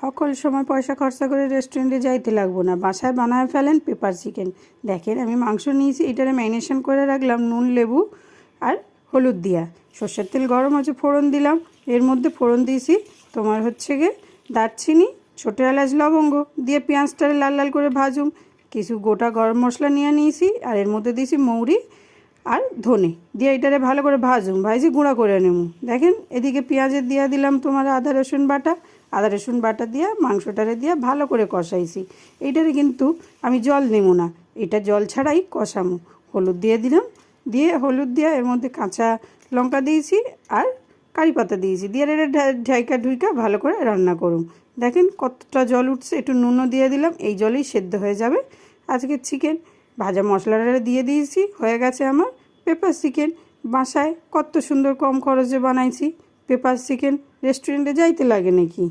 সকল সময় পয়সা খরচা করে রেস্টুরেন্টে যাইতে লাগবো না, বাসায় বানায় ফেলেন পেপার চিকেন। দেখেন আমি মাংস নিয়েছি, এটারে ম্যারিনেশন করে রাখলাম নুন লেবু আর হলুদ দিয়া। সর্ষের তেল গরম হচ্ছে, ফোড়ন দিলাম। এর মধ্যে ফোড়ন দিয়েছি তোমার হচ্ছে গিয়ে দারচিনি, ছোটো এলাচ, লবঙ্গ দিয়ে পেঁয়াজটারে লাল লাল করে ভাজুম। কিছু গোটা গরম মশলা নিয়ে নিয়েছি আর এর মধ্যে দিয়েছি মৌরি আর ধনে দিয়ে এটারে ভালো করে ভাজি গুঁড়া করে নেব। দেখেন এদিকে পেঁয়াজের দিয়া দিলাম তোমার আদা রসুন বাটা দিয়া মাংসটারে দিয়া ভালো করে কষাইছি। এইটারে কিন্তু আমি জল নেব না, এটা জল ছাড়াই কষামো। হলুদ দিয়ে দিলাম, হলুদ দিয়ে এর মধ্যে কাঁচা লঙ্কা দিয়েছি আর কারি পাতা দিয়েছি, দিয়ে এটা ঢুইকা ভালো করে রান্না করুন। দেখেন কতটা জল উঠছে, একটু নুনও দিয়ে দিলাম, এই জলেই সেদ্ধ হয়ে যাবে আজকে চিকেন। ভাজা মশলাটা দিয়ে দিয়েছি, হয়ে গেছে আমার পেপার চিকেন। বাসায় কত সুন্দর কম খরচে বানাইছি পেপার চিকেন, রেস্টুরেন্টে যাইতে লাগে নাকি।